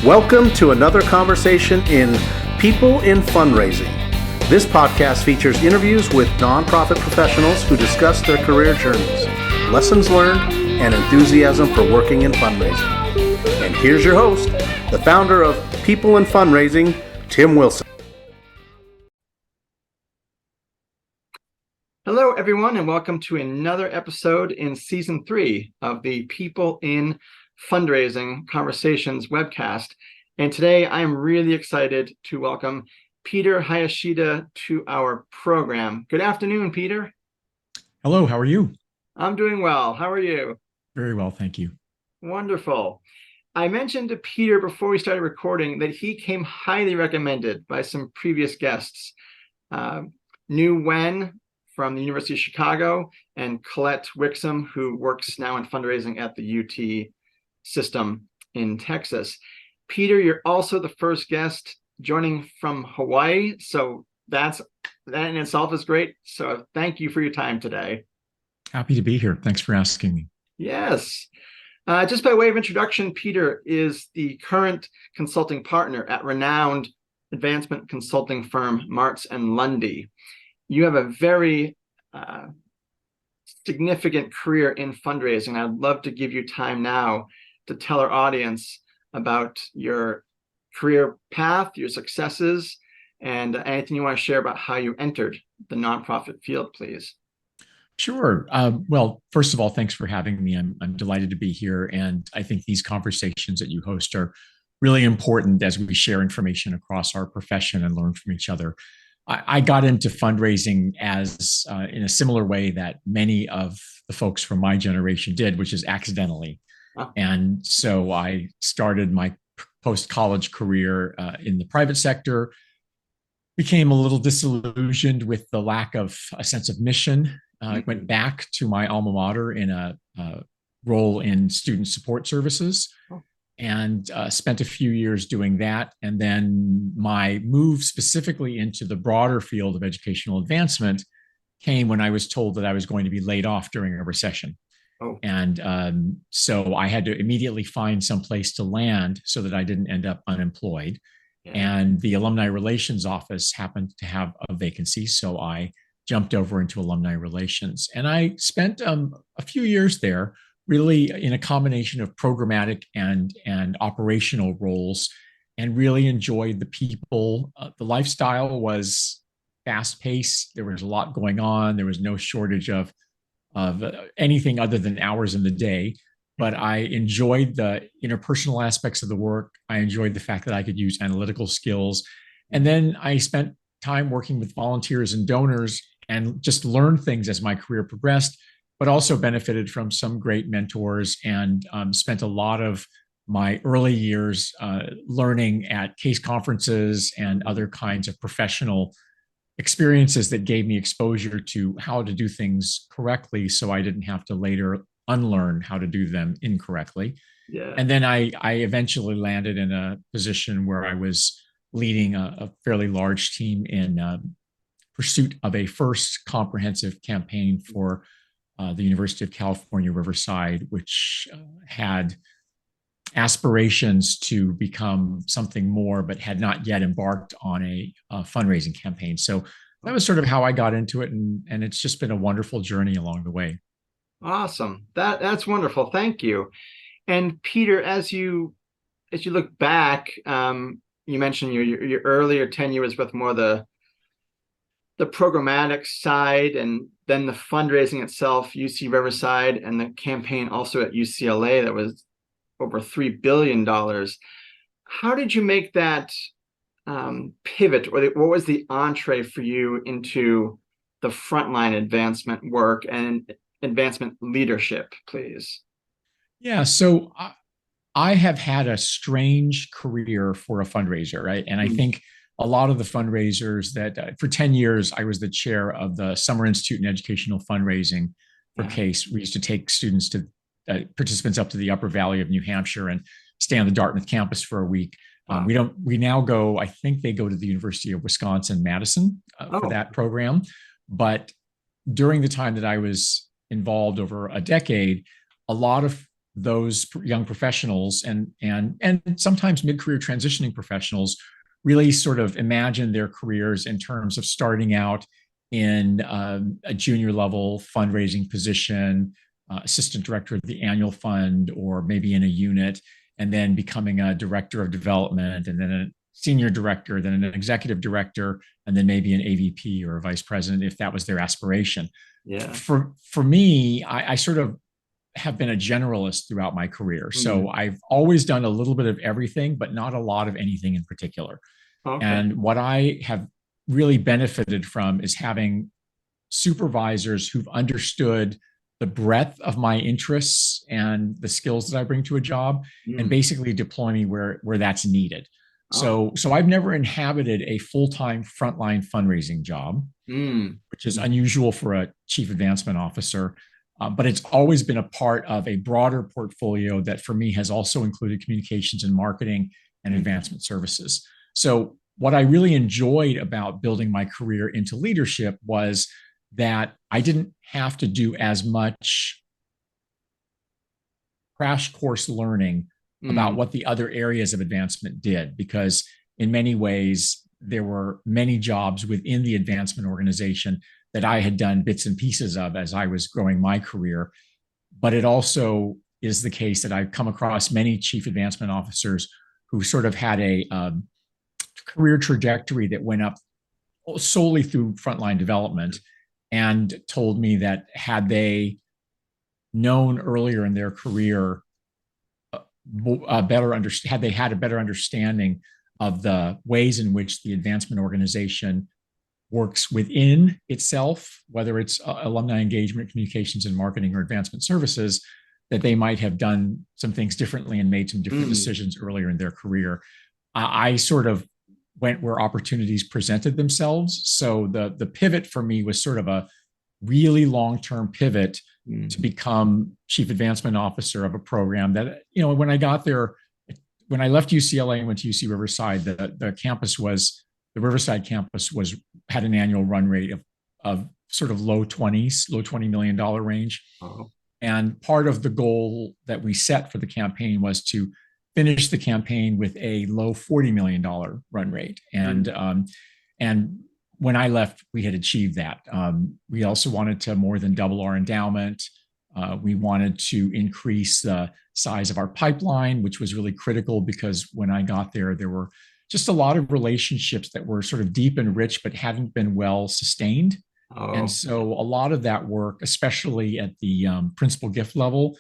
Welcome to another conversation in People in Fundraising. This podcast features interviews with nonprofit professionals who discuss their career journeys, lessons learned, and enthusiasm for working in fundraising. And here's your host, the founder of People in Fundraising, Tim Wilson. Hello, everyone, and welcome to another episode in Season 3 of the People in Fundraising Conversations webcast. And today I'm really excited to welcome Peter Hayashida to our program. Good afternoon, Peter. Hello, how are you? I'm doing well. How are you? Very well, thank you. Wonderful. I mentioned to Peter before we started recording that he came highly recommended by some previous guests. New Wen from the University of Chicago and Colette Wixom, who works now in fundraising at the UT system in Texas. Peter, you're also the first guest joining from Hawaii, so that in itself is great. So thank you for your time today. Happy to be here. Thanks for asking me. Yes. Just by way of introduction, Peter is the current consulting partner at renowned advancement consulting firm Marts Lundy. You have a very significant career in fundraising. I'd love to give you time now to tell our audience about your career path, your successes, and anything you want to share about how you entered the nonprofit field, please. Sure. Well, first of all, thanks for having me. I'm delighted to be here. And I think these conversations that you host are really important as we share information across our profession and learn from each other. I got into fundraising as in a similar way that many of the folks from my generation did, which is accidentally. Wow. And so I started my post-college career in the private sector, became a little disillusioned with the lack of a sense of mission. I went back to my alma mater in a role in student support services. And spent a few years doing that. And then my move specifically into the broader field of educational advancement came when I was told that I was going to be laid off during a recession. And so I had to immediately find some place to land so that I didn't end up unemployed. And the Alumni Relations Office happened to have a vacancy. So I jumped over into Alumni Relations. And I spent a few years there, really in a combination of programmatic and operational roles, and really enjoyed the people. The lifestyle was fast-paced. There was a lot going on. There was no shortage of anything other than hours in the day. But I enjoyed the interpersonal aspects of the work. I enjoyed the fact that I could use analytical skills. And then I spent time working with volunteers and donors and just learned things as my career progressed, but also benefited from some great mentors and spent a lot of my early years learning at case conferences and other kinds of professional experiences that gave me exposure to how to do things correctly, so I didn't have to later unlearn how to do them incorrectly. And then I eventually landed in a position where I was leading a fairly large team in pursuit of a first comprehensive campaign for the University of California, Riverside, which had aspirations to become something more, but had not yet embarked on a fundraising campaign. So that was sort of how I got into it. And it's just been a wonderful journey along the way. Awesome. That's wonderful. Thank you. And Peter, as you look back, you mentioned your earlier tenure was with more the programmatic side, and then the fundraising itself, UC Riverside, and the campaign also at UCLA that was over $3 billion. How did you make that pivot, or what was the entree for you into the frontline advancement work and advancement leadership, please? Yeah, so I have had a strange career for a fundraiser, right? And I think a lot of the fundraisers that for 10 years, I was the chair of the Summer Institute in Educational Fundraising for CASE. We used to take students to participants up to the Upper Valley of New Hampshire and stay on the Dartmouth campus for a week. We now go, I think they go to the University of Wisconsin-Madison for that program. But during the time that I was involved over a decade, a lot of those young professionals and sometimes mid-career transitioning professionals really sort of imagine their careers in terms of starting out in a junior level fundraising position, assistant director of the annual fund, or maybe in a unit, and then becoming a director of development, and then a senior director, then an executive director, and then maybe an AVP or a vice president if that was their aspiration. Yeah. For me, I sort of have been a generalist throughout my career. So I've always done a little bit of everything, but not a lot of anything in particular. Okay. And what I have really benefited from is having supervisors who've understood the breadth of my interests and the skills that I bring to a job, and basically deploy me where that's needed. So I've never inhabited a full-time frontline fundraising job, which is unusual for a chief advancement officer. But it's always been a part of a broader portfolio that for me has also included communications and marketing and advancement services. So what I really enjoyed about building my career into leadership was that I didn't have to do as much crash course learning about what the other areas of advancement did, because in many ways, there were many jobs within the advancement organization that I had done bits and pieces of as I was growing my career. But it also is the case that I've come across many chief advancement officers who sort of had a career trajectory that went up solely through frontline development, and told me that had they known earlier in their career had they had a better understanding of the ways in which the advancement organization works within itself, whether it's alumni engagement, communications and marketing, or advancement services, that they might have done some things differently and made some different decisions earlier in their career. I sort of went where opportunities presented themselves. So the pivot for me was sort of a really long-term pivot to become chief advancement officer of a program that, when I got there, when I left UCLA and went to UC Riverside, the Riverside campus had an annual run rate of sort of low $20 million range. Oh. And part of the goal that we set for the campaign was to finish the campaign with a low $40 million run rate. And when I left, we had achieved that. We also wanted to more than double our endowment. We wanted to increase the size of our pipeline, which was really critical because when I got there, there were just a lot of relationships that were sort of deep and rich, but hadn't been well sustained. And so a lot of that work, especially at the principal gift level,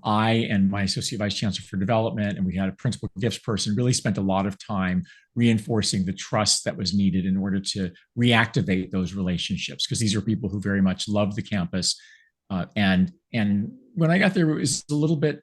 I and my associate vice chancellor for development, and we had a principal gifts person, really spent a lot of time reinforcing the trust that was needed in order to reactivate those relationships, because these are people who very much loved the campus. And when I got there, it was a little bit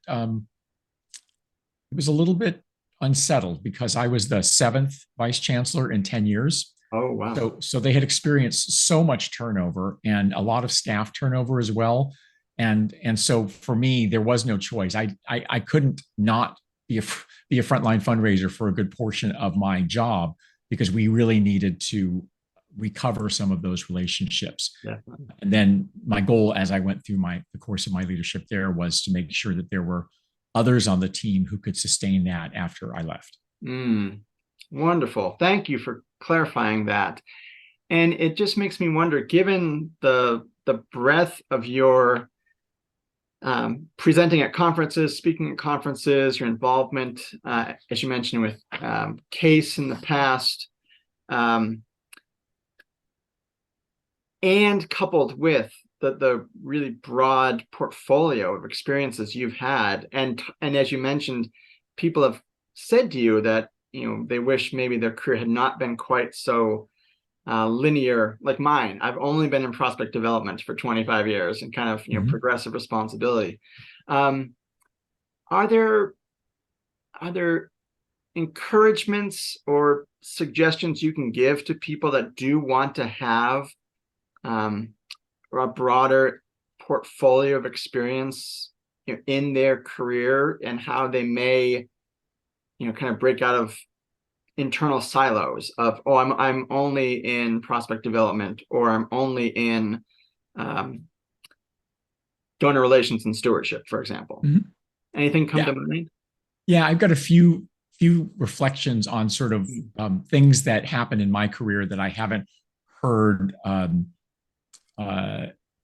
unsettled because I was the 7th vice chancellor in 10 years. Oh, wow. So they had experienced so much turnover and a lot of staff turnover as well. And so for me, there was no choice. I couldn't not be a frontline fundraiser for a good portion of my job, because we really needed to recover some of those relationships. Definitely. And then my goal as I went through the course of my leadership there was to make sure that there were others on the team who could sustain that after I left. Wonderful. Thank you for clarifying that. And it just makes me wonder, given the breadth of your presenting at conferences, speaking at conferences, your involvement, as you mentioned, with CASE in the past, and coupled with the really broad portfolio of experiences you've had, and as you mentioned, people have said to you that they wish maybe their career had not been quite so linear like mine. I've only been in prospect development for 25 years and kind of progressive responsibility. Are there encouragements or suggestions you can give to people that do want to have a broader portfolio of experience in their career, and how they may kind of break out of internal silos of, I'm only in prospect development, or I'm only in donor relations and stewardship, for example. Anything come to mind? Yeah, I've got a few reflections on sort of things that happened in my career that I haven't heard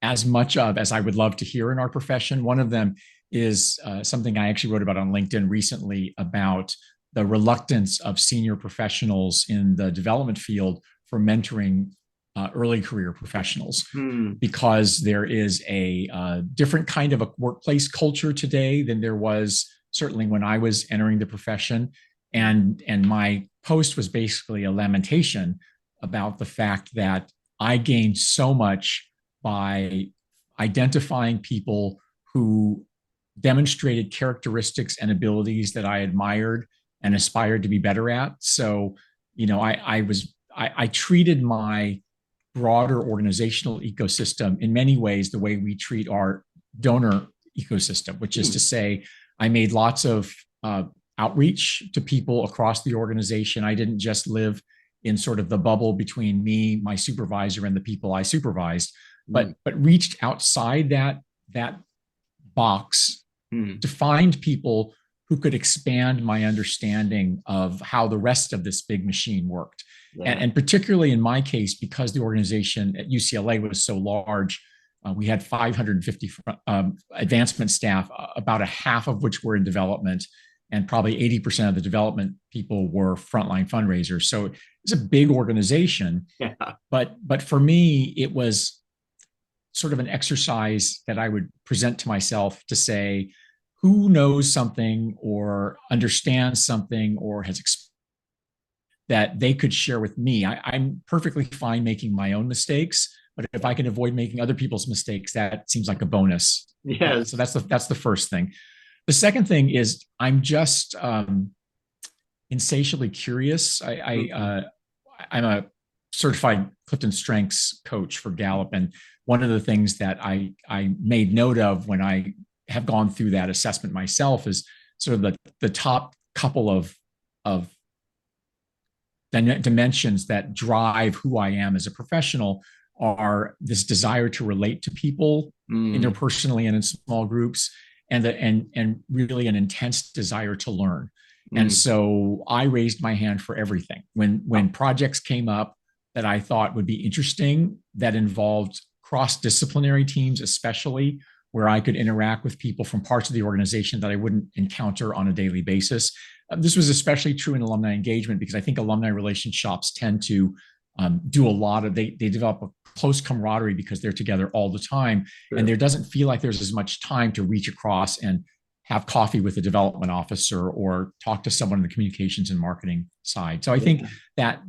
as much of as I would love to hear in our profession. One of them is something I actually wrote about on LinkedIn recently about the reluctance of senior professionals in the development field for mentoring early career professionals, because there is a different kind of a workplace culture today than there was certainly when I was entering the profession. And my post was basically a lamentation about the fact that I gained so much by identifying people who demonstrated characteristics and abilities that I admired and aspired to be better at. So, I treated my broader organizational ecosystem in many ways the way we treat our donor ecosystem, which is to say, I made lots of outreach to people across the organization. I didn't just live in sort of the bubble between me, my supervisor, and the people I supervised, but reached outside that box to find people who could expand my understanding of how the rest of this big machine worked. Yeah. And particularly in my case, because the organization at UCLA was so large, we had 550 advancement staff, about a half of which were in development, and probably 80% of the development people were frontline fundraisers. So it's a big organization. Yeah. But for me, it was sort of an exercise that I would present to myself to say, who knows something or understands something or has that they could share with me. I'm perfectly fine making my own mistakes, but if I can avoid making other people's mistakes, that seems like a bonus. Yes. So that's the first thing. The second thing is I'm just insatiably curious. I'm a certified Clifton Strengths coach for Gallup, and one of the things that I made note of when I have gone through that assessment myself is sort of the top couple of dimensions that drive who I am as a professional are this desire to relate to people interpersonally and in small groups, and really an intense desire to learn. And so I raised my hand for everything. When projects came up that I thought would be interesting, that involved cross-disciplinary teams, especially where I could interact with people from parts of the organization that I wouldn't encounter on a daily basis. This was especially true in alumni engagement, because I think alumni relations shops tend to do a lot of, they develop a close camaraderie because they're together all the time. Sure. And there doesn't feel like there's as much time to reach across and have coffee with a development officer or talk to someone in the communications and marketing side. So I think that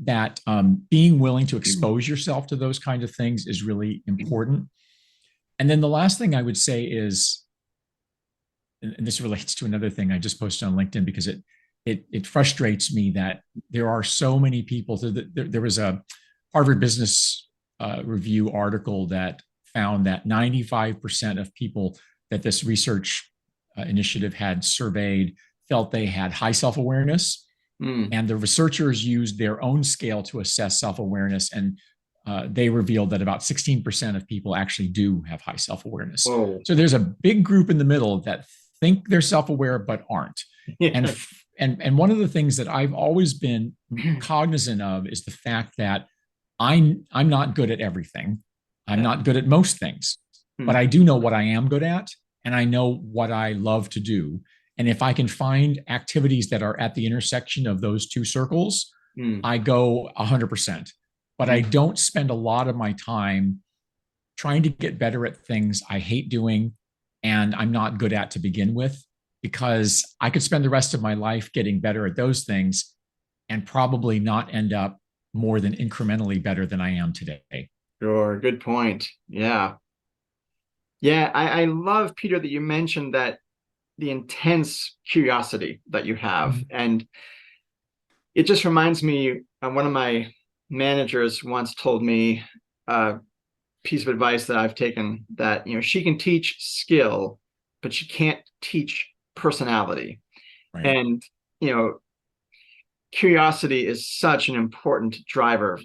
being willing to expose yourself to those kinds of things is really important. And then the last thing I would say is, and this relates to another thing I just posted on LinkedIn, because it frustrates me that there are so many people. There was a Harvard Business Review article that found that 95% of people that this research initiative had surveyed felt they had high self-awareness. And the researchers used their own scale to assess self-awareness, and they revealed that about 16% of people actually do have high self-awareness. Whoa. So there's a big group in the middle that think they're self-aware but aren't. Yeah. And one of the things that I've always been cognizant of is the fact that I'm not good at everything. I'm not good at most things, but I do know what I am good at, and I know what I love to do. And if I can find activities that are at the intersection of those two circles, I go 100%. But I don't spend a lot of my time trying to get better at things I hate doing and I'm not good at to begin with, because I could spend the rest of my life getting better at those things and probably not end up more than incrementally better than I am today. Sure. Good point. Yeah. Yeah. I love, Peter, that you mentioned that the intense curiosity that you have. And it just reminds me, one of my managers once told me a piece of advice that I've taken, that, she can teach skill, but she can't teach personality. Right. And, curiosity is such an important driver,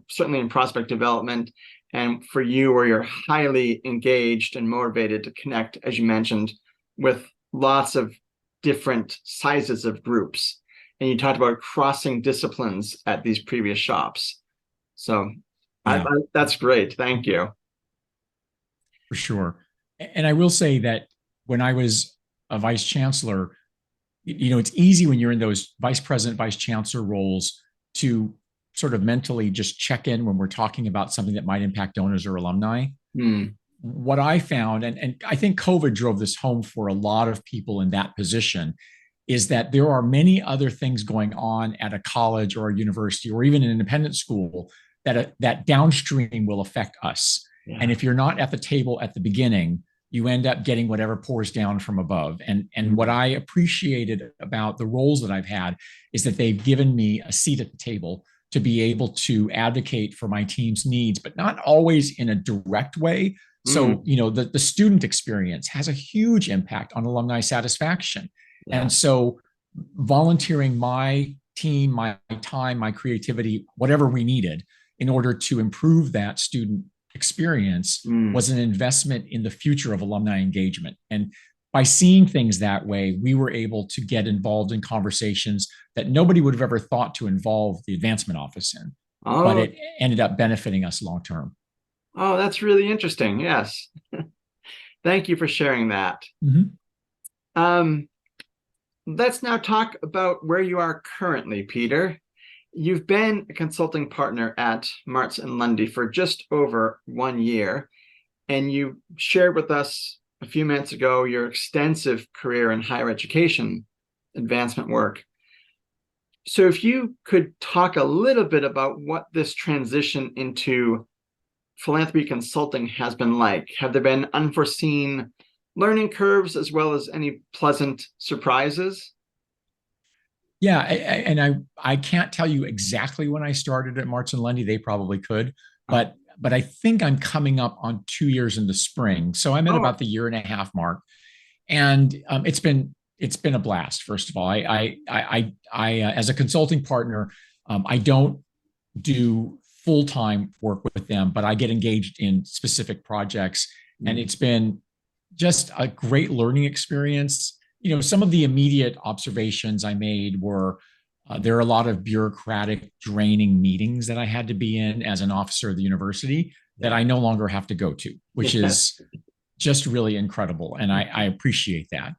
certainly in prospect development. And for you, where you're highly engaged and motivated to connect, as you mentioned, with lots of different sizes of groups. And you talked about crossing disciplines at these previous shops. So Yeah, that's great. Thank you. for sure. And I will say that when I was a vice chancellor, it's easy when you're in those vice president, vice chancellor roles to sort of mentally just check in when we're talking about something that might impact donors or alumni. What I found, and I think COVID drove this home for a lot of people in that position, is that there are many other things going on at a college or a university or even an independent school that downstream will affect us. Yeah. And if you're not at the table at the beginning, you end up getting whatever pours down from above. And what I appreciated about the roles that I've had is that they've given me a seat at the table to be able to advocate for my team's needs, but not always in a direct way. So, the student experience has a huge impact on alumni satisfaction. Yeah. And so volunteering my team, my time, my creativity, whatever we needed in order to improve that student experience was an investment in the future of alumni engagement. And by seeing things that way, we were able to get involved in conversations that nobody would have ever thought to involve the advancement office in, but it ended up benefiting us long term. Oh, that's really interesting. Yes. Thank you for sharing that. Let's now talk about where you are currently, Peter. You've been a consulting partner at Marts Lundy for just over 1 year, and you shared with us a few minutes ago your extensive career in higher education advancement work. So if you could talk a little bit about what this transition into philanthropy consulting has been like. Have there been unforeseen learning curves as well as any pleasant surprises? Yeah, I can't tell you exactly when I started at Marts Lundy. They probably could, but I think I'm coming up on 2 years in the spring. So I'm at about the 1.5 year mark, and it's been a blast. First of all, I as a consulting partner, I don't do full-time work with them, but I get engaged in specific projects, and it's been just a great learning experience. Some of the immediate observations I made were there are a lot of bureaucratic, draining meetings that I had to be in as an officer of the university that I no longer have to go to, which is just really incredible. And I appreciate that.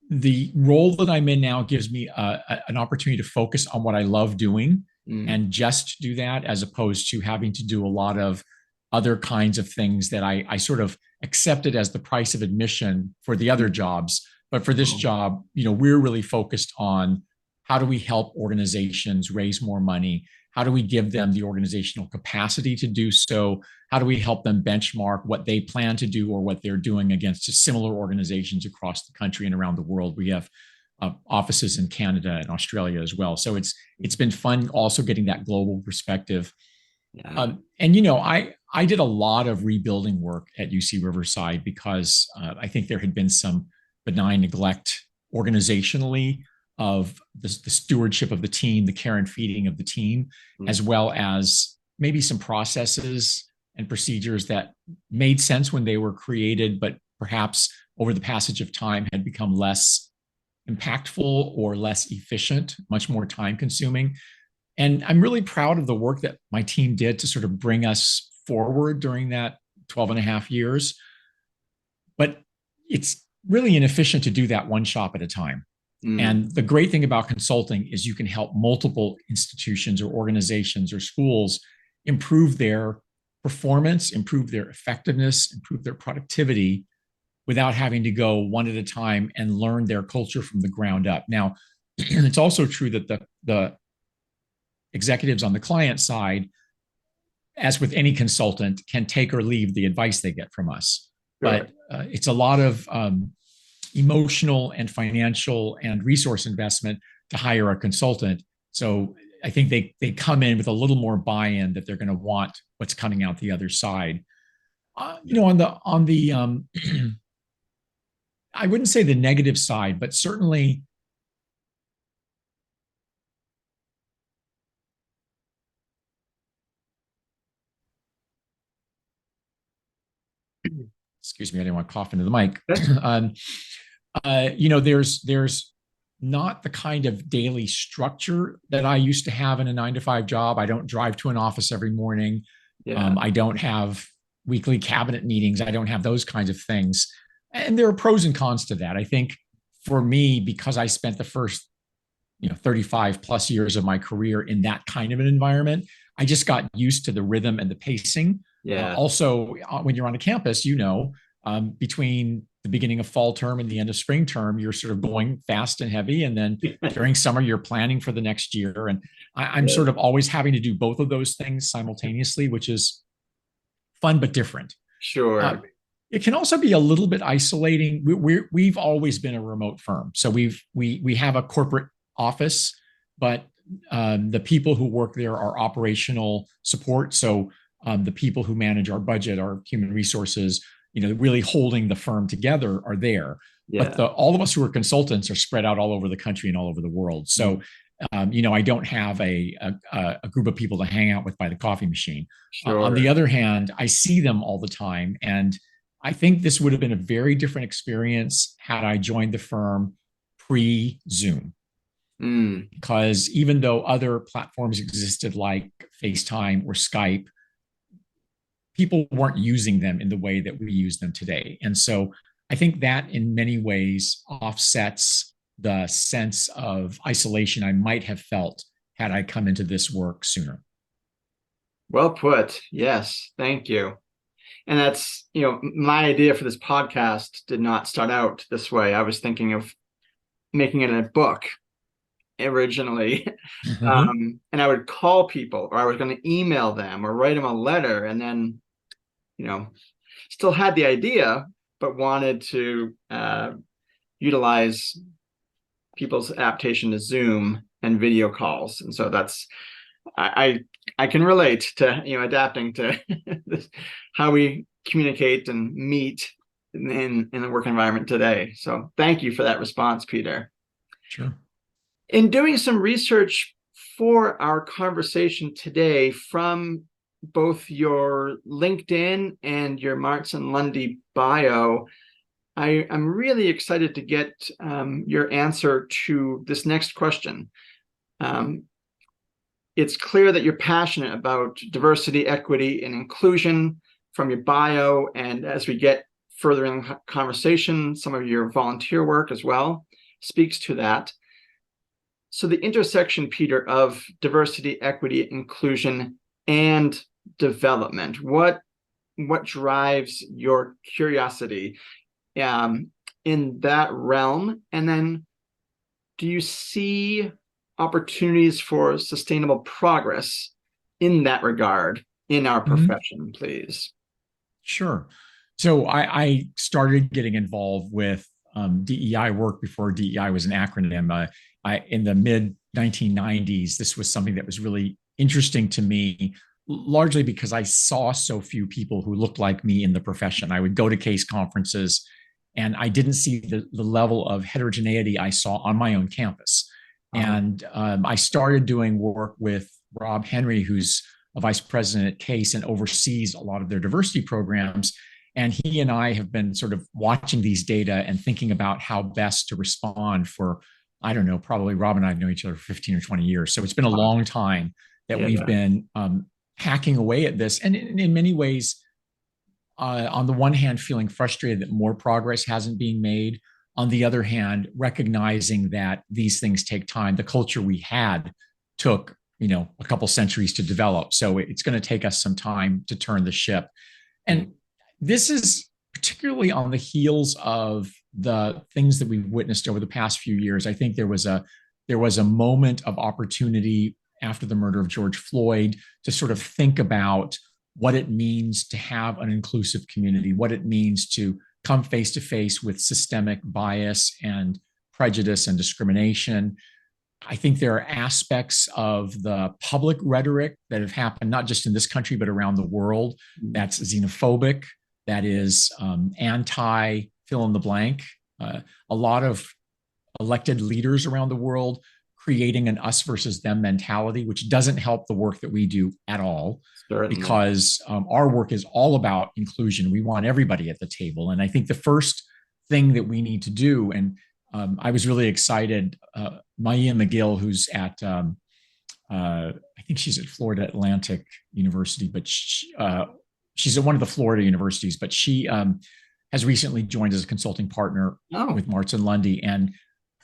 The role that I'm in now gives me an opportunity to focus on what I love doing and just do that, as opposed to having to do a lot of other kinds of things that I sort of accepted as the price of admission for the other jobs. But for this job, we're really focused on how do we help organizations raise more money? How do we give them the organizational capacity to do so? How do we help them benchmark what they plan to do or what they're doing against similar organizations across the country and around the world? We have offices in Canada and Australia as well. So it's been fun also getting that global perspective. Yeah. I did a lot of rebuilding work at UC Riverside because I think there had been some benign neglect organizationally of the stewardship of the team, the care and feeding of the team, as well as maybe some processes and procedures that made sense when they were created, but perhaps over the passage of time had become less impactful or less efficient, much more time consuming. And I'm really proud of the work that my team did to sort of bring us forward during that 12.5 years. But it's really inefficient to do that one shop at a time. And the great thing about consulting is you can help multiple institutions or organizations or schools improve their performance, improve their effectiveness, improve their productivity without having to go one at a time and learn their culture from the ground up. Now, it's also true that the executives on the client side, as with any consultant, can take or leave the advice they get from us. Sure. But it's a lot of emotional and financial and resource investment to hire a consultant. So I think they come in with a little more buy-in that they're going to want what's coming out the other side. On the I wouldn't say the negative side, but certainly excuse me, I didn't want to cough into the mic. There's not the kind of daily structure that I used to have in a 9 to 5 job. I don't drive to an office every morning. I don't have weekly cabinet meetings. I don't have those kinds of things. And there are pros and cons to that. I think for me, because I spent the first 35 plus years of my career in that kind of an environment, I just got used to the rhythm and the pacing. Also, when you're on a campus, between the beginning of fall term and the end of spring term, you're sort of going fast and heavy. And then during summer, you're planning for the next year. And I'm sort of always having to do both of those things simultaneously, which is fun, but different. Sure. It can also be a little bit isolating. We've always been a remote firm. So we have a corporate office, but the people who work there are operational support. So the people who manage our budget, our human resources, really holding the firm together are there. But all of us who are consultants are spread out all over the country and all over the world. So, I don't have a group of people to hang out with by the coffee machine. Sure. On the other hand, I see them all the time. And I think this would have been a very different experience had I joined the firm pre-Zoom. Because even though other platforms existed like FaceTime or Skype, people weren't using them in the way that we use them today. And so I think that in many ways offsets the sense of isolation I might have felt had I come into this work sooner. Well put. Yes. Thank you. And that's, my idea for this podcast did not start out this way. I was thinking of making it a book originally. And I would call people, or I was going to email them or write them a letter, and then still had the idea, but wanted to utilize people's adaptation to Zoom and video calls. And so that's, I can relate to, adapting to how we communicate and meet in the work environment today. So thank you for that response, Peter. Sure. In doing some research for our conversation today, from both your LinkedIn and your Marts Lundy bio, I'm really excited to get your answer to this next question. It's clear that you're passionate about diversity, equity, and inclusion from your bio, and as we get further in the conversation, some of your volunteer work as well speaks to that. So the intersection, Peter, of diversity, equity, inclusion, and development, what drives your curiosity in that realm? And then do you see opportunities for sustainable progress in that regard in our profession, please? Sure. So I started getting involved with DEI work before DEI was an acronym. In the mid 1990s, this was something that was really interesting to me, largely because I saw so few people who looked like me in the profession. I would go to case conferences and I didn't see the level of heterogeneity I saw on my own campus. And I started doing work with Rob Henry, who's a vice president at Case and oversees a lot of their diversity programs. And he and I have been sort of watching these data and thinking about how best to respond for, I don't know, probably Rob and I have known each other for 15 or 20 years. So it's been a long time that we've been hacking away at this. And in many ways, on the one hand, feeling frustrated that more progress hasn't been made. On the other hand, recognizing that these things take time. The culture we had took, a couple centuries to develop. So it's going to take us some time to turn the ship. And this is particularly on the heels of the things that we've witnessed over the past few years. I think there was a moment of opportunity after the murder of George Floyd to sort of think about what it means to have an inclusive community, what it means to come face to face with systemic bias and prejudice and discrimination. I think there are aspects of the public rhetoric that have happened, not just in this country, but around the world, that's xenophobic, that is anti fill in the blank. A lot of elected leaders around the world creating an us versus them mentality, which doesn't help the work that we do at all. Certainly. Because our work is all about inclusion. We want everybody at the table. And I think the first thing that we need to do. And I was really excited. Maya McGill, who's at, I think she's at Florida Atlantic University, but she's at one of the Florida universities, but she has recently joined as a consulting partner with Marts Lundy, and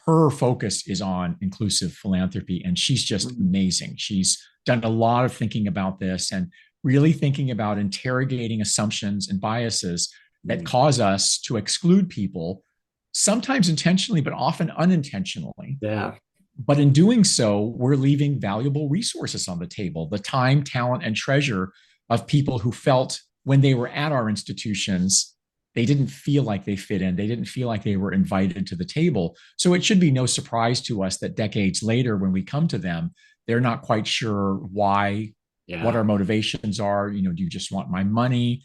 her focus is on inclusive philanthropy, and she's just amazing. She's done a lot of thinking about this and really thinking about interrogating assumptions and biases that cause us to exclude people, sometimes intentionally, but often unintentionally. Yeah. But in doing so, we're leaving valuable resources on the table, the time, talent, and treasure of people who felt when they were at our institutions, they didn't feel like they fit in. They didn't feel like they were invited to the table. So it should be no surprise to us that decades later, when we come to them, they're not quite sure why, what our motivations are. You know, do you just want my money?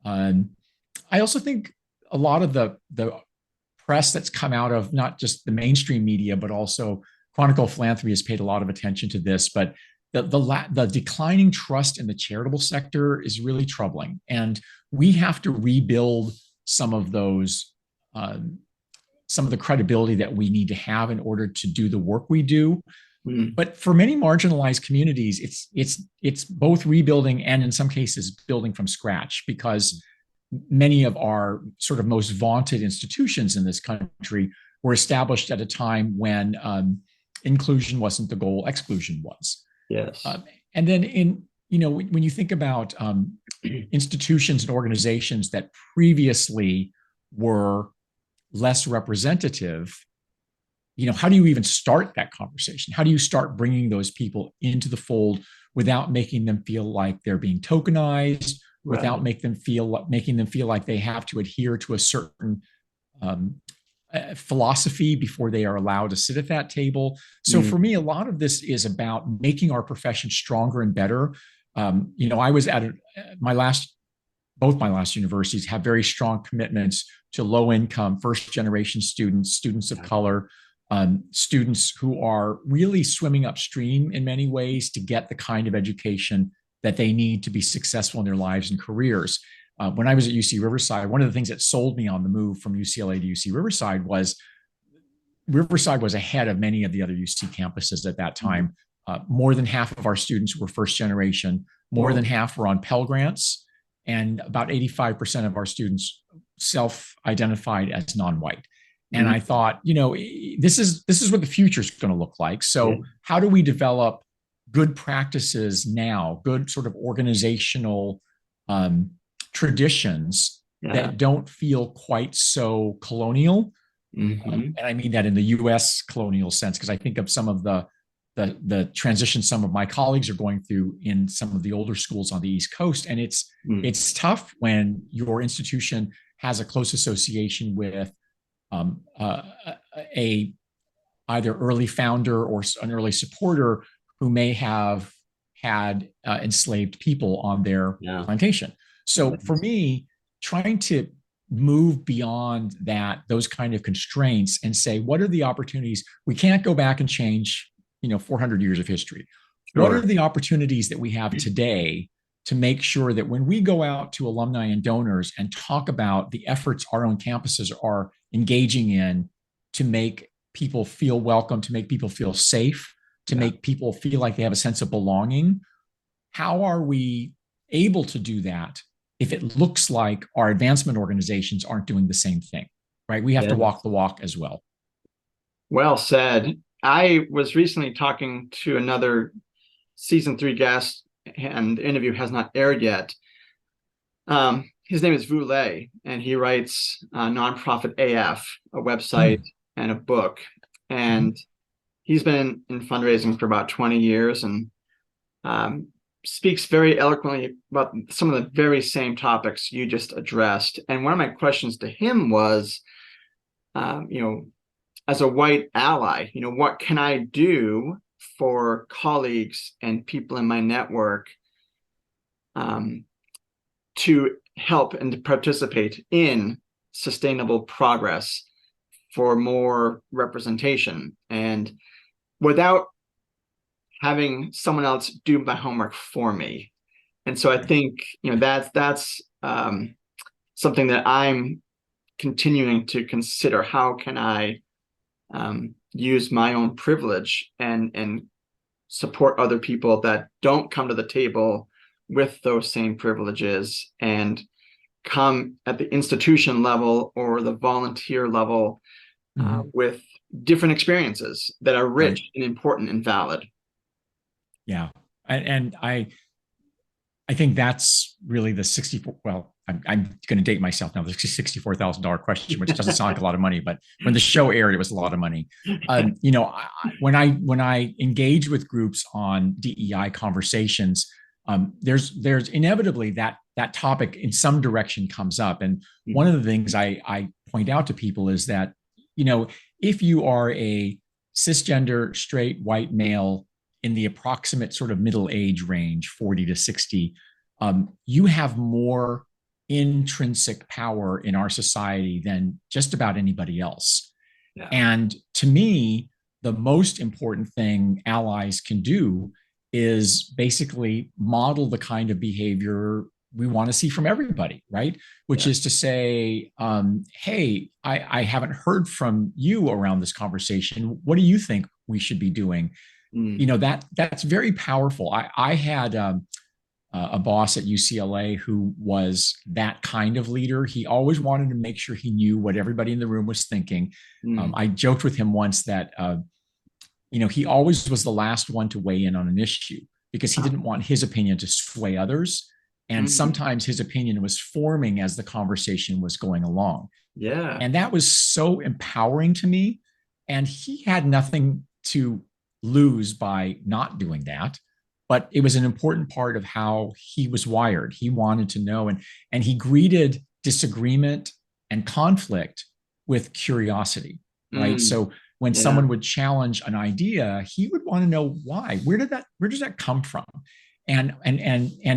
I also think a lot of the press that's come out of not just the mainstream media, but also Chronicle of Philanthropy has paid a lot of attention to this, but the declining trust in the charitable sector is really troubling. And we have to rebuild some of those, some of the credibility that we need to have in order to do the work we do. But for many marginalized communities, it's both rebuilding and in some cases building from scratch, because many of our sort of most vaunted institutions in this country were established at a time when inclusion wasn't the goal, exclusion was. Yes. And then when you think about institutions and organizations that previously were less representative, how do you even start that conversation? How do you start bringing those people into the fold without making them feel like they're being tokenized, without making them feel like they have to adhere to a certain philosophy before they are allowed to sit at that table? So for me, a lot of this is about making our profession stronger and better. I was at both my last universities have very strong commitments to low income, first generation students of color, students who are really swimming upstream in many ways to get the kind of education that they need to be successful in their lives and careers. When I was at UC Riverside, one of the things that sold me on the move from UCLA to UC Riverside was ahead of many of the other UC campuses at that time. More than half of our students were first generation, more than half were on Pell Grants, and about 85% of our students self-identified as non-white. And I thought, this is what the future is going to look like. So how do we develop good practices now, good sort of organizational traditions that don't feel quite so colonial? And I mean that in the US colonial sense, because I think of some of the transition some of my colleagues are going through in some of the older schools on the East Coast. And it's tough when your institution has a close association with either early founder or an early supporter who may have had enslaved people on their plantation. So for me, trying to move beyond those kind of constraints and say, what are the opportunities? We can't go back and change 400 years of history. What are the opportunities that we have today to make sure that when we go out to alumni and donors and talk about the efforts our own campuses are engaging in to make people feel welcome, to make people feel safe, to make people feel like they have a sense of belonging, how are we able to do that if it looks like our advancement organizations aren't doing the same thing, right? We have to walk the walk as well. Well said. I was recently talking to another season 3 guest, and the interview has not aired yet. His name is Vu Lei, and he writes Nonprofit AF, a website and a book. And he's been in fundraising for about 20 years and speaks very eloquently about some of the very same topics you just addressed. And one of my questions to him was, as a white ally, what can I do for colleagues and people in my network to help and to participate in sustainable progress for more representation, and without having someone else do my homework for me. And so I think that's something that I'm continuing to consider how can I use my own privilege and support other people that don't come to the table with those same privileges and come at the institution level or the volunteer level with different experiences that are rich and important and valid. Yeah. And I think that's really the 64, well, I'm going to date myself now, the $64,000 question, which doesn't sound like a lot of money, but when the show aired, it was a lot of money. When I engage with groups on DEI conversations, there's inevitably that topic in some direction comes up. And one of the things I point out to people is that, if you are a cisgender, straight, white male in the approximate sort of middle age range, 40 to 60, you have more intrinsic power in our society than just about anybody else. Yeah. And to me, the most important thing allies can do is basically model the kind of behavior we want to see from everybody, right? Which is to say, hey, I haven't heard from you around this conversation. What do you think we should be doing? That's very powerful. I had a boss at UCLA who was that kind of leader. He always wanted to make sure he knew what everybody in the room was thinking. I joked with him once that, he always was the last one to weigh in on an issue because he didn't want his opinion to sway others. And sometimes his opinion was forming as the conversation was going along. Yeah. And that was so empowering to me. And he had nothing to lose by not doing that. But it was an important part of how he was wired. He wanted to know, and he greeted disagreement and conflict with curiosity, right? So when someone would challenge an idea, he would want to know why. Where does that come from? And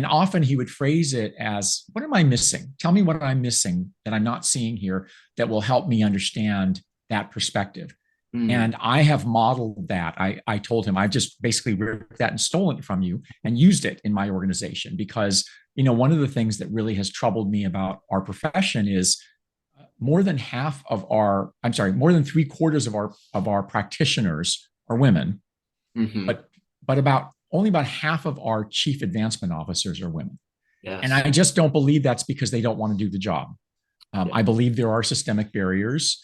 often he would phrase it as, what am I missing? Tell me what I'm missing that I'm not seeing here that will help me understand that perspective. And I have modeled that. I told him, I've just basically ripped that and stolen it from you and used it in my organization because, one of the things that really has troubled me about our profession is more than 3/4 of our practitioners are women, but only about half of our chief advancement officers are women. Yes. And I just don't believe that's because they don't want to do the job. I believe there are systemic barriers.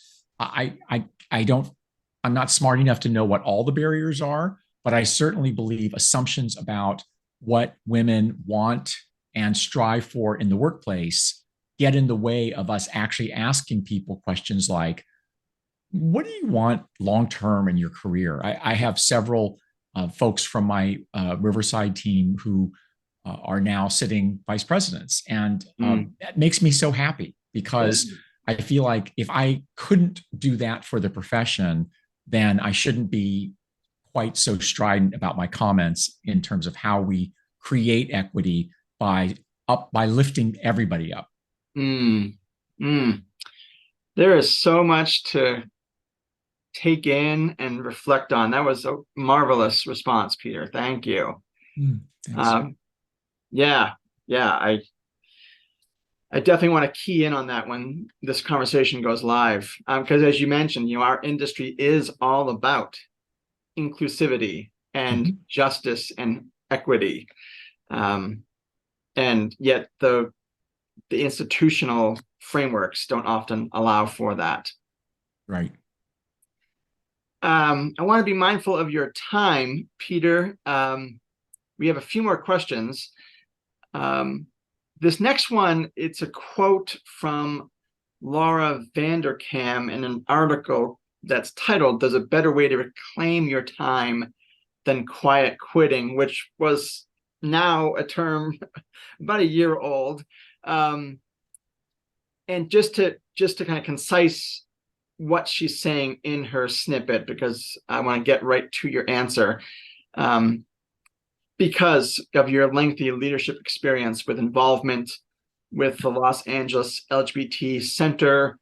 I'm not smart enough to know what all the barriers are, but I certainly believe assumptions about what women want and strive for in the workplace get in the way of us actually asking people questions like, what do you want long-term in your career? I have several folks from my Riverside team who are now sitting vice presidents. And that makes me so happy because I feel like if I couldn't do that for the profession, then I shouldn't be quite so strident about my comments in terms of how we create equity by lifting everybody up. There is so much to take in and reflect on. That was a marvelous response, Peter. Thank you. I definitely want to key in on that when this conversation goes live. Because as you mentioned, our industry is all about inclusivity and justice and equity. And yet the institutional frameworks don't often allow for that. Right. I want to be mindful of your time, Peter. We have a few more questions. This next one, it's a quote from Laura Vanderkam in an article that's titled, "There's a Better Way to Reclaim Your Time Than Quiet Quitting," which was now a term about a year old. And just to kind of concise what she's saying in her snippet, because I want to get right to your answer. Because of your lengthy leadership experience with involvement with the Los Angeles LGBT Center,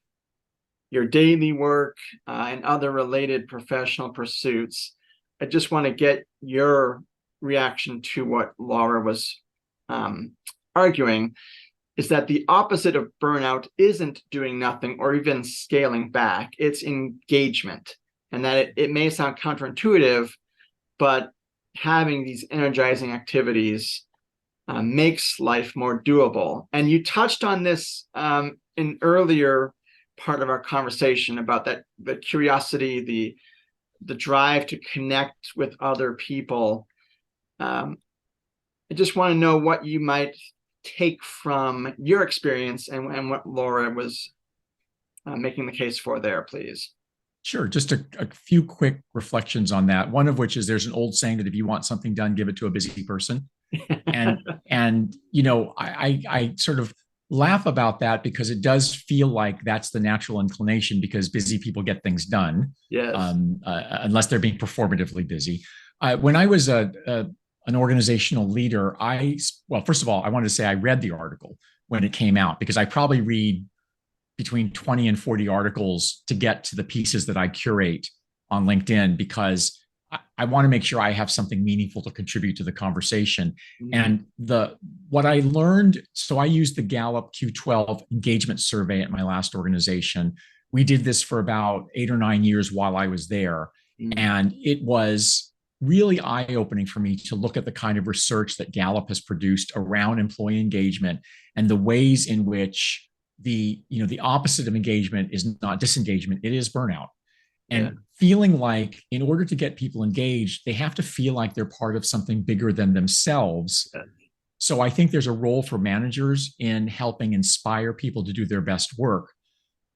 your daily work, and other related professional pursuits, I just want to get your reaction to what Laura was arguing. is that the opposite of burnout isn't doing nothing or even scaling back. It's engagement. And that it may sound counterintuitive, but having these energizing activities makes life more doable. And you touched on this in earlier part of our conversation about that, the curiosity, the drive to connect with other people. I just want to know what you might take from your experience and what Laura was making the case for there, please. Sure. Just a few quick reflections on that. One of which is there's an old saying that if you want something done, give it to a busy person. And you know, I sort of laugh about that because it does feel like that's the natural inclination because busy people get things done. Yes. Unless they're being performatively busy. When I was an organizational leader, well, first of all, I wanted to say I read the article when it came out because I probably read between 20 and 40 articles to get to the pieces that I curate on LinkedIn because I want to make sure I have something meaningful to contribute to the conversation. Mm-hmm. And what I learned, so I used the Gallup Q12 engagement survey at my last organization. We did this for about 8 or 9 years while I was there. Mm-hmm. And it was really eye-opening for me to look at the kind of research that Gallup has produced around employee engagement and the ways in which the opposite of engagement is not disengagement, it is burnout. And feeling like in order to get people engaged, they have to feel like they're part of something bigger than themselves. Yeah. So I think there's a role for managers in helping inspire people to do their best work.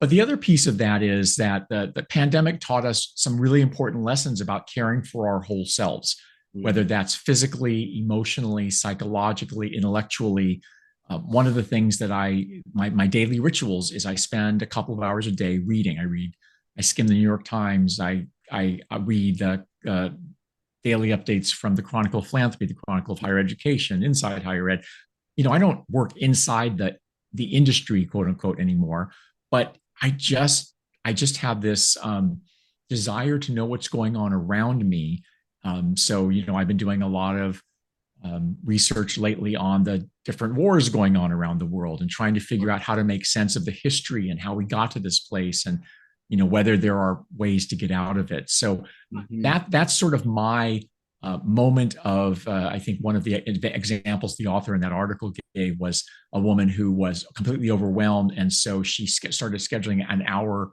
But the other piece of that is that the pandemic taught us some really important lessons about caring for our whole selves, whether that's physically, emotionally, psychologically, intellectually. One of the things that my daily rituals is I spend a couple of hours a day reading. I skim the New York Times. I read the daily updates from the Chronicle of Philanthropy, the Chronicle of Higher Education, Inside Higher Ed. You know, I don't work inside the industry, quote unquote, anymore, but I just have this desire to know what's going on around me. So, you know, I've been doing a lot of research lately on the different wars going on around the world and trying to figure out how to make sense of the history and how we got to this place and, you know, whether there are ways to get out of it. So that's sort of my moment of, I think one of the examples the author in that article gave was a woman who was completely overwhelmed. And so she started scheduling an hour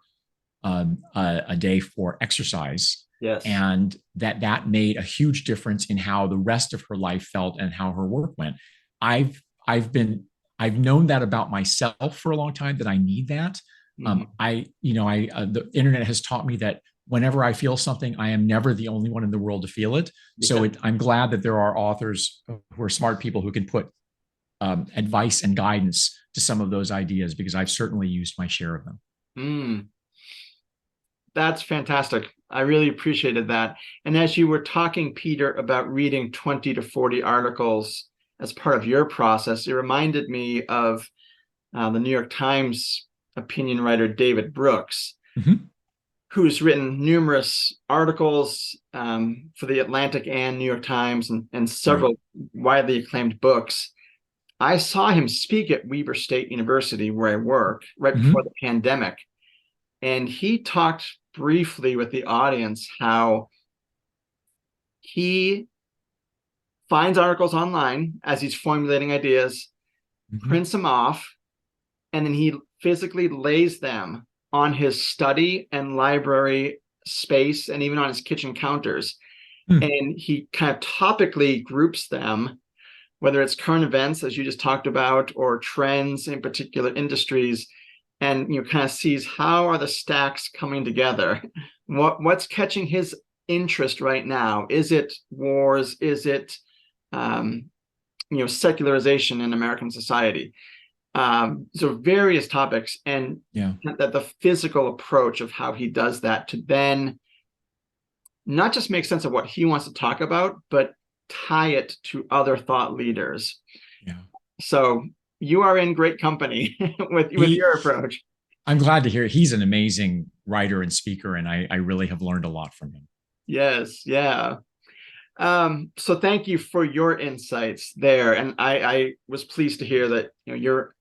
a day for exercise. Yes. And that made a huge difference in how the rest of her life felt and how her work went. I've known that about myself for a long time, that I need that. The internet has taught me that whenever I feel something, I am never the only one in the world to feel it. Yeah. So I'm glad that there are authors who are smart people who can put advice and guidance to some of those ideas, because I've certainly used my share of them. That's fantastic. I really appreciated that. And as you were talking, Peter, about reading 20 to 40 articles as part of your process, it reminded me of the New York Times opinion writer David Brooks, who's written numerous articles for the Atlantic and New York Times and several widely acclaimed books. I saw him speak at Weber State University, where I work, right before the pandemic. And he talked briefly with the audience how he finds articles online as he's formulating ideas, prints them off, and then he physically lays them on his study and library space and even on his kitchen counters. And he kind of topically groups them, whether it's current events, as you just talked about, or trends in particular industries, and kind of sees how are the stacks coming together. What's catching his interest right now? Is it wars? Is it secularization in American society? So various topics, and that the physical approach of how he does that to then not just make sense of what he wants to talk about, but tie it to other thought leaders. So you are in great company with your approach. I'm glad to hear it. He's an amazing writer and speaker, and I really have learned a lot from him. Yes, yeah. So thank you for your insights there. And I was pleased to hear that you're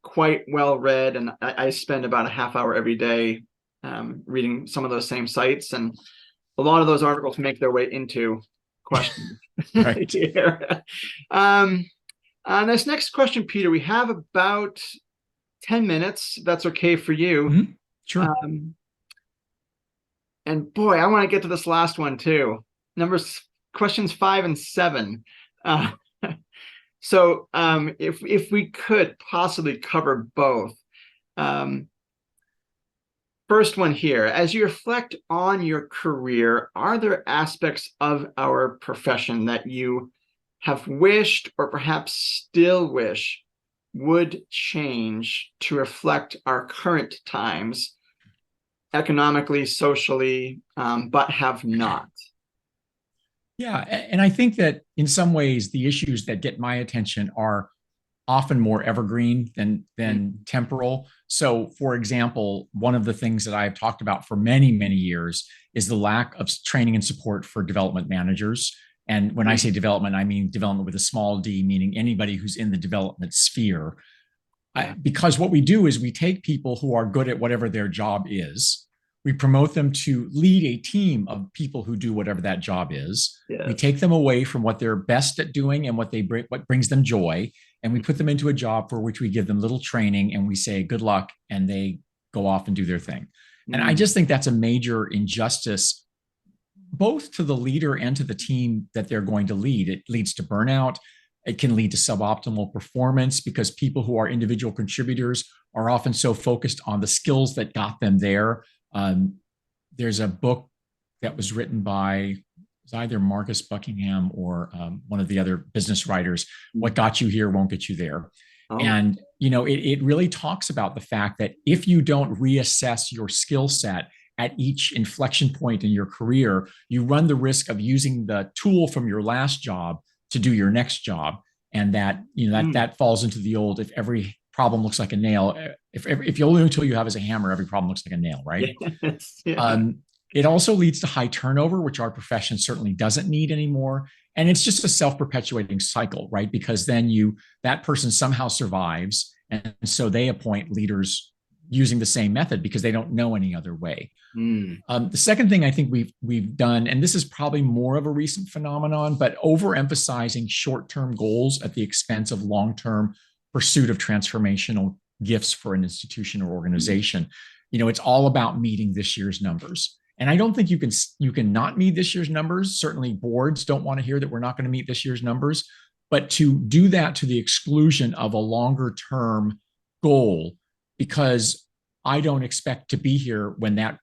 quite well read, and I spend about a half hour every day reading some of those same sites, and a lot of those articles make their way into questions. Right. Here. This next question, Peter, we have about 10 minutes. If that's okay for you. Mm-hmm. Sure. And boy, I want to get to this last one too. Questions 5 and 7. So if we could possibly cover both. First one here, as you reflect on your career, are there aspects of our profession that you have wished or perhaps still wish would change to reflect our current times, economically, socially, but have not? Yeah. And I think that in some ways, the issues that get my attention are often more evergreen than temporal. So, for example, one of the things that I've talked about for many, many years is the lack of training and support for development managers. And when I say development, I mean development with a small d, meaning anybody who's in the development sphere. Because what we do is we take people who are good at whatever their job is, we promote them to lead a team of people who do whatever that job is. Yes. We take them away from what they're best at doing and what brings them joy, and we put them into a job for which we give them little training and we say good luck, and they go off and do their thing. And I just think that's a major injustice, both to the leader and to the team that they're going to lead. It leads to burnout. It can lead to suboptimal performance because people who are individual contributors are often so focused on the skills that got them there. There's a book that was written by either Marcus Buckingham or one of the other business writers, What Got You Here Won't Get You There. Oh. And, it really talks about the fact that if you don't reassess your skill set at each inflection point in your career, you run the risk of using the tool from your last job to do your next job. And that, that falls into the old, if every problem looks like a nail, if the only tool you have is a hammer, every problem looks like a nail, right? Yes. Yeah. It also leads to high turnover, which our profession certainly doesn't need anymore. And it's just a self-perpetuating cycle, right? Because then that person somehow survives. And so they appoint leaders using the same method because they don't know any other way. The second thing I think we've done, and this is probably more of a recent phenomenon, but overemphasizing short-term goals at the expense of long-term pursuit of transformational gifts for an institution or organization. It's all about meeting this year's numbers. And I don't think you can not meet this year's numbers. Certainly boards don't want to hear that we're not going to meet this year's numbers, but to do that to the exclusion of a longer term goal, because I don't expect to be here when that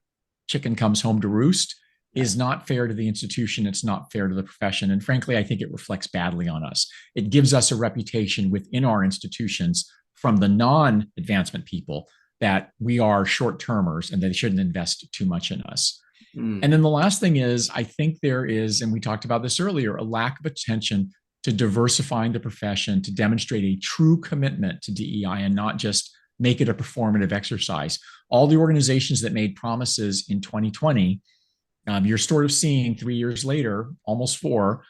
chicken comes home to roost, is not fair to the institution. It's not fair to the profession. And frankly, I think it reflects badly on us. It gives us a reputation within our institutions from the non-advancement people that we are short-termers and they shouldn't invest too much in us. And then the last thing is, I think there is, and we talked about this earlier, a lack of attention to diversifying the profession, to demonstrate a true commitment to DEI and not just make it a performative exercise. All the organizations that made promises in 2020, you're sort of seeing 3 years later, almost 4,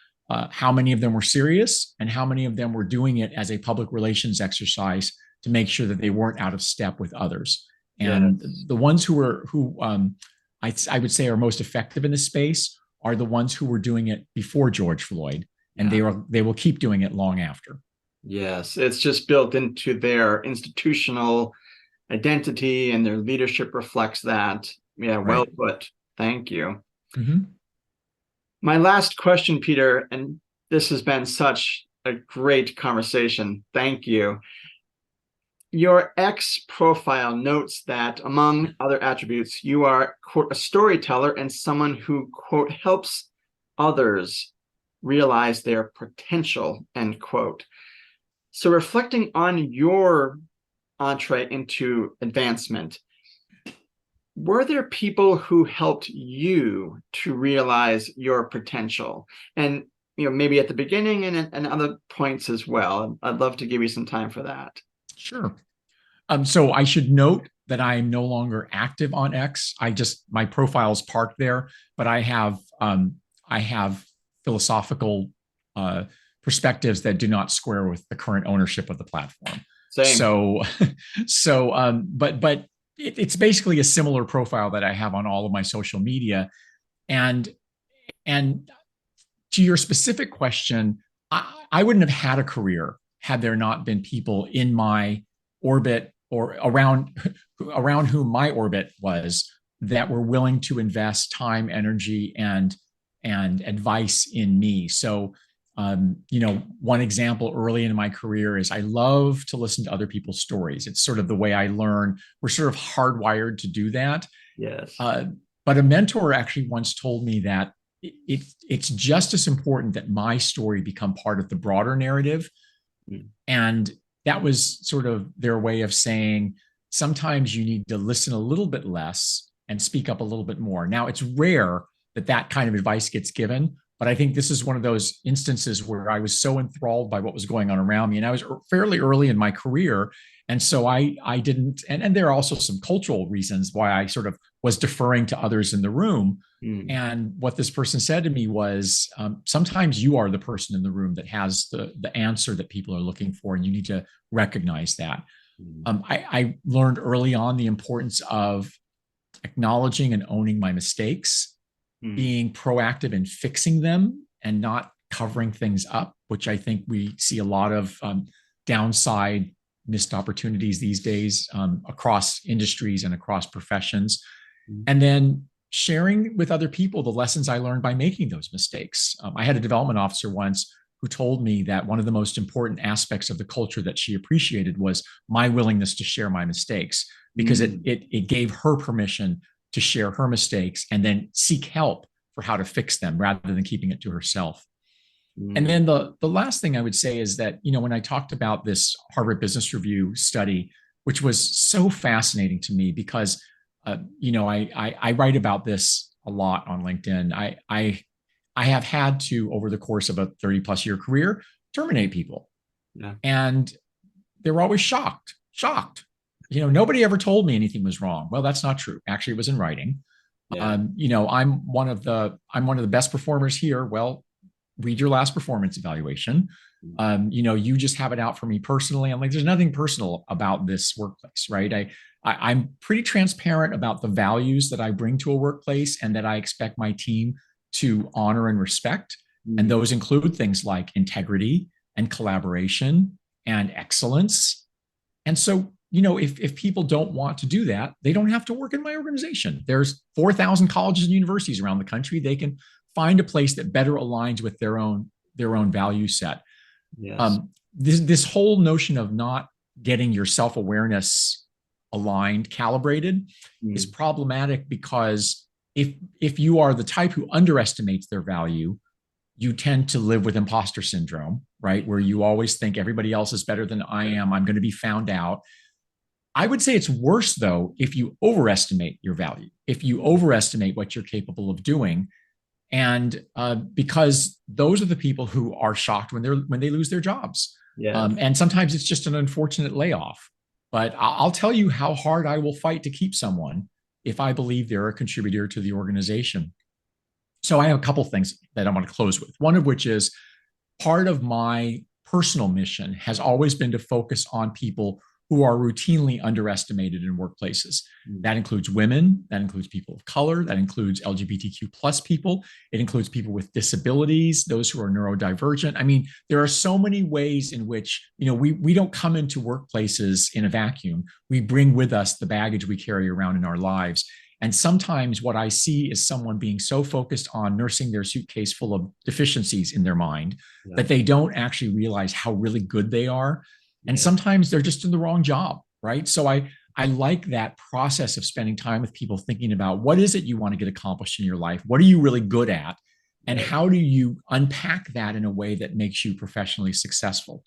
how many of them were serious and how many of them were doing it as a public relations exercise to make sure that they weren't out of step with others. And the ones who I would say are most effective in this space are the ones who were doing it before George Floyd, and they will keep doing it long after. Yes, it's just built into their institutional identity, and their leadership reflects that. Yeah, right. Well put. Thank you. My last question, Peter, and this has been such a great conversation. Thank you. Your X profile notes that, among other attributes, you are, quote, a storyteller and someone who, quote, helps others realize their potential, end quote. So reflecting on your entree into advancement, were there people who helped you to realize your potential? And maybe at the beginning and other points as well. I'd love to give you some time for that. Sure. So I should note that I am no longer active on X. My profile is parked there, but I have philosophical perspectives that do not square with the current ownership of the platform. Same. But it's basically a similar profile that I have on all of my social media. And to your specific question, I wouldn't have had a career had there not been people in my orbit or around whom my orbit was that were willing to invest time, energy, and advice in me. So, one example early in my career is I love to listen to other people's stories. It's sort of the way I learn. We're sort of hardwired to do that. Yes. But a mentor actually once told me that it's just as important that my story become part of the broader narrative. And that was sort of their way of saying, sometimes you need to listen a little bit less and speak up a little bit more. Now, it's rare that kind of advice gets given, but I think this is one of those instances where I was so enthralled by what was going on around me. And I was fairly early in my career. And so I didn't, and there are also some cultural reasons why I sort of was deferring to others in the room. And what this person said to me was, sometimes you are the person in the room that has the answer that people are looking for, and you need to recognize that. I learned early on the importance of acknowledging and owning my mistakes, being proactive in fixing them and not covering things up, which I think we see a lot of downside missed opportunities these days across industries and across professions. And then sharing with other people the lessons I learned by making those mistakes. I had a development officer once who told me that one of the most important aspects of the culture that she appreciated was my willingness to share my mistakes, because it gave her permission to share her mistakes and then seek help for how to fix them rather than keeping it to herself. And then the last thing I would say is that, when I talked about this Harvard Business Review study, which was so fascinating to me because, I write about this a lot on LinkedIn. I have had to, over the course of a 30 plus year career, terminate people. Yeah. And they were always shocked. Nobody ever told me anything was wrong. Well, that's not true. Actually, it was in writing. Yeah. I'm one of the best performers here. Well, read your last performance evaluation. You just have it out for me personally. I'm like, there's nothing personal about this workplace, right? I'm pretty transparent about the values that I bring to a workplace and that I expect my team to honor and respect. And those include things like integrity and collaboration and excellence. And so, if people don't want to do that, they don't have to work in my organization. There's 4,000 colleges and universities around the country. They can find a place that better aligns with their own value set. Yes. This whole notion of not getting your self-awareness aligned, calibrated, is problematic, because if you are the type who underestimates their value, you tend to live with imposter syndrome, right? Where you always think everybody else is better than I am. I'm going to be found out. I would say it's worse, though, if you overestimate your value, if you overestimate what you're capable of doing. And because those are the people who are shocked when they lose their jobs. Yeah. And sometimes it's just an unfortunate layoff. But I'll tell you how hard I will fight to keep someone if I believe they're a contributor to the organization. So I have a couple things that I want to close with. One of which is, part of my personal mission has always been to focus on people who are routinely underestimated in workplaces. That includes women, that includes people of color, that includes LGBTQ plus people. It includes people with disabilities, those who are neurodivergent. I mean, there are so many ways in which, we don't come into workplaces in a vacuum. We bring with us the baggage we carry around in our lives. And sometimes what I see is someone being so focused on nursing their suitcase full of deficiencies in their mind that they don't actually realize how really good they are. And sometimes they're just in the wrong job, right? So I like that process of spending time with people, thinking about what is it you want to get accomplished in your life? What are you really good at? And how do you unpack that in a way that makes you professionally successful?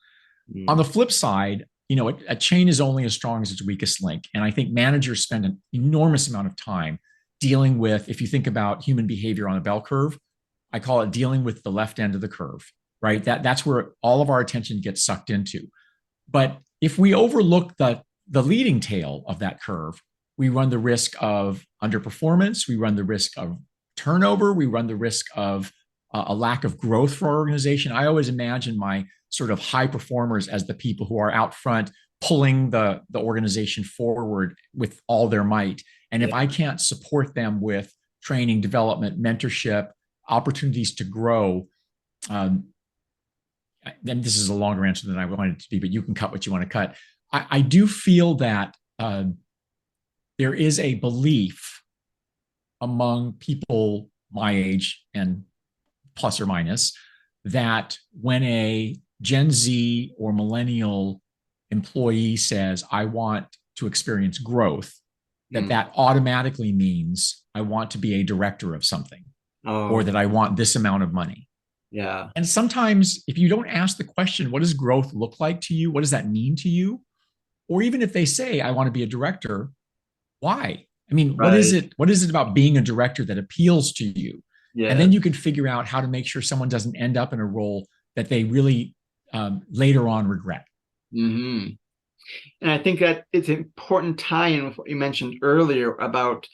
On the flip side, a chain is only as strong as its weakest link. And I think managers spend an enormous amount of time dealing with, if you think about human behavior on a bell curve, I call it dealing with the left end of the curve, right? That's where all of our attention gets sucked into. But if we overlook the leading tail of that curve, we run the risk of underperformance, we run the risk of turnover, we run the risk of a lack of growth for our organization. I always imagine my sort of high performers as the people who are out front pulling the organization forward with all their might. And if I can't support them with training, development, mentorship, opportunities to grow, then this is a longer answer than I wanted it to be, but you can cut what you want to cut. I do feel that there is a belief among people my age and plus or minus that when a Gen Z or millennial employee says, I want to experience growth, that automatically means I want to be a director of something, or that I want this amount of money. Yeah. And sometimes if you don't ask the question, what does growth look like to you? What does that mean to you? Or even if they say, I want to be a director, why? I mean, what is it? What is it about being a director that appeals to you? Yeah. And then you can figure out how to make sure someone doesn't end up in a role that they really later on regret. Mm-hmm. And I think that it's an important tie-in with what you mentioned earlier about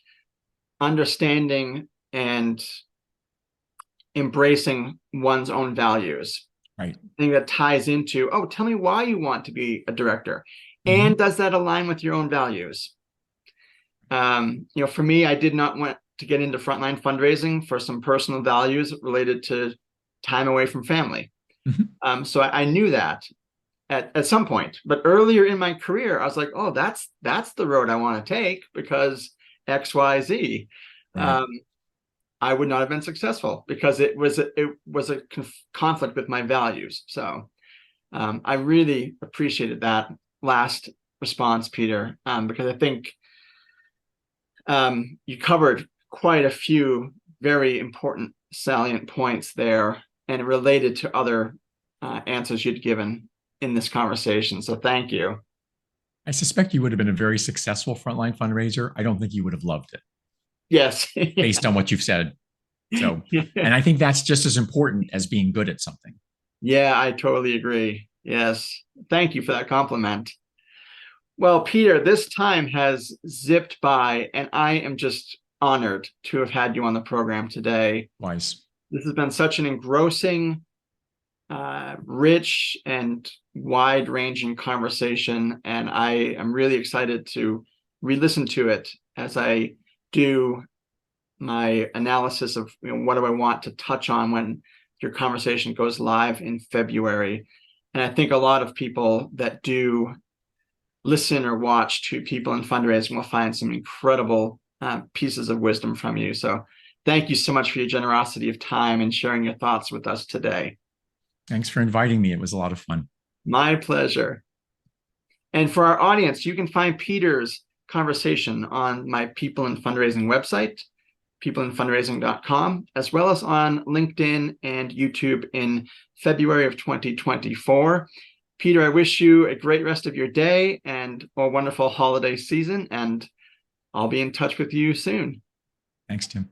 understanding and embracing one's own values. Right. I think that ties into, tell me why you want to be a director. And does that align with your own values? For me, I did not want to get into frontline fundraising for some personal values related to time away from family. So I knew that at some point, but earlier in my career, I was like, that's the road I want to take because X, Y, Z. Right. I would not have been successful because it was a conflict with my values. So I really appreciated that last response, Peter, because I think you covered quite a few very important salient points there and related to other answers you'd given in this conversation. So thank you. I suspect you would have been a very successful frontline fundraiser. I don't think you would have loved it. Yes. Based on what you've said. So, and I think that's just as important as being good at something. Yeah, I totally agree. Yes. Thank you for that compliment. Well, Peter, this time has zipped by, and I am just honored to have had you on the program today. Wise. This has been such an engrossing, rich, and wide-ranging conversation, and I am really excited to re-listen to it as I do my analysis of what do I want to touch on when your conversation goes live in February. And I think a lot of people that do listen or watch to People in Fundraising will find some incredible pieces of wisdom from you. So thank you so much for your generosity of time and sharing your thoughts with us today. Thanks for inviting me. It was a lot of fun. My pleasure. And for our audience, you can find Peter's conversation on my People in Fundraising website, peopleinfundraising.com, as well as on LinkedIn and YouTube in February of 2024. Peter, I wish you a great rest of your day and a wonderful holiday season, and I'll be in touch with you soon. Thanks, Tim.